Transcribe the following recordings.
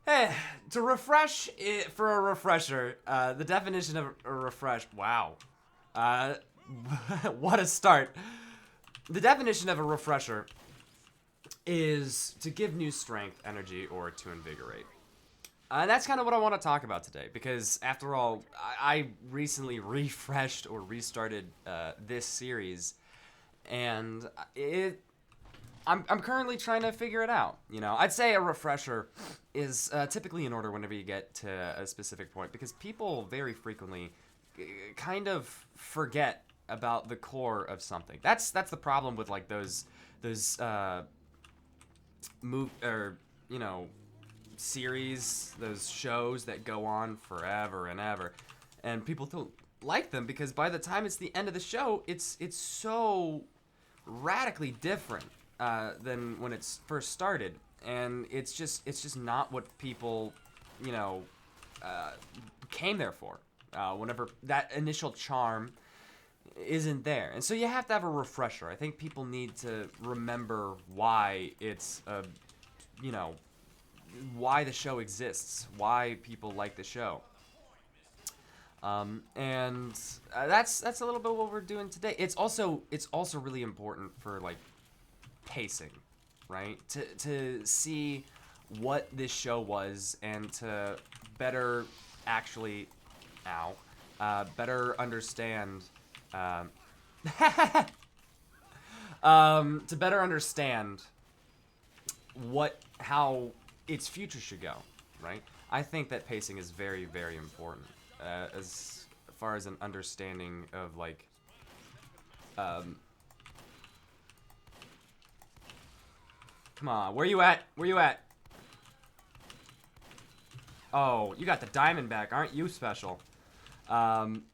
Hey, to refresh it for a refresher, the definition of a refresh. Wow, uh, what a start! The definition of a refresher is to give new strength, energy, or to invigorate. And that's kind of what I want to talk about today, because after all, I recently refreshed or restarted this series, and I'm currently trying to figure it out. I'd say a refresher is typically in order whenever you get to a specific point, because people very frequently kind of forget about the core of something. That's the problem with like those move or you know series, those shows that go on forever and ever, and people don't like them because by the time it's the end of the show, it's so radically different than when it's first started, and it's just not what people, you know, uh, came there for. Whenever that initial charm isn't there, and so you have to have a refresher. I think people need to remember why it's you know, why the show exists, why people like the show. And that's a little bit what we're doing today. It's also really important for like pacing, right? To see what this show was and to better actually, ow, better understand, um, to better understand how its future should go, right? I think that pacing is very, very important as far as an understanding of like, um, come on, where you at? Where you at? Oh, you got the diamond back, aren't you special? Um,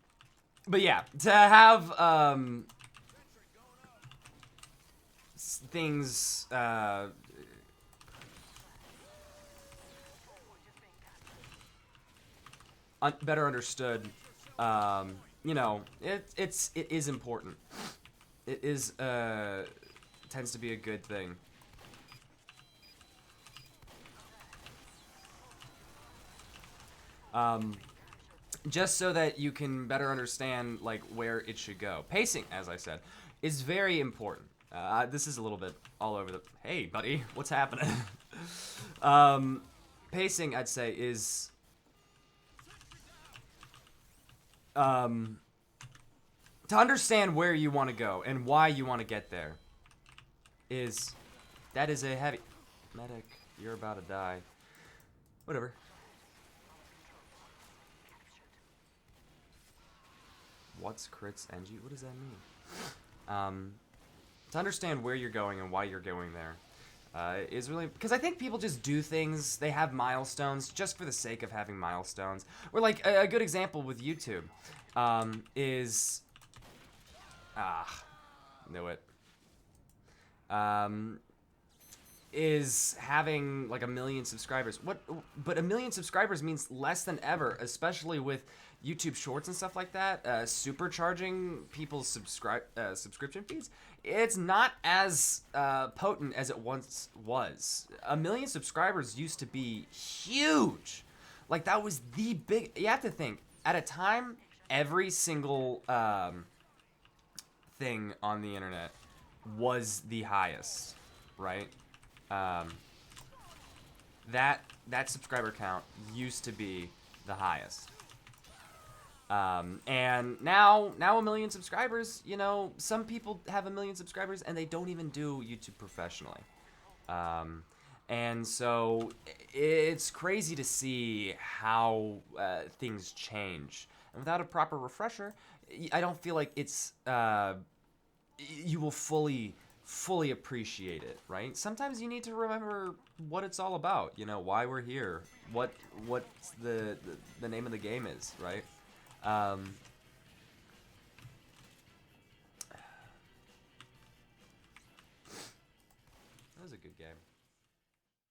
but yeah, to have things better understood, it is important. It is tends to be a good thing. Um, just so that you can better understand like where it should go. Pacing, as I said, is very important. This is a little bit all over the. Hey, buddy, what's happening? um, Pacing, I'd say, is um, to understand where you want to go and why you want to get there. That is a heavy medic. You're about to die. Whatever. What's crits NG? What does that mean? To understand where you're going and why you're going there is really because I think people just do things. They have milestones just for the sake of having milestones. Or like a good example with YouTube is knew it. Um, is having like 1 million subscribers. But 1 million subscribers means less than ever, especially with YouTube Shorts and stuff like that. Supercharging people's subscription feeds. It's not as potent as it once was. 1 million subscribers used to be huge. Like that was the big. You have to think at a time. Every single thing on the internet was the highest, right? Um, that subscriber count used to be the highest. And now 1 million subscribers, some people have 1 million subscribers and they don't even do YouTube professionally. And so it's crazy to see how things change. And without a proper refresher, I don't feel like it's you will fully appreciate it, right? Sometimes you need to remember what it's all about, why we're here, what's the name of the game is, right? Um, that was a good game.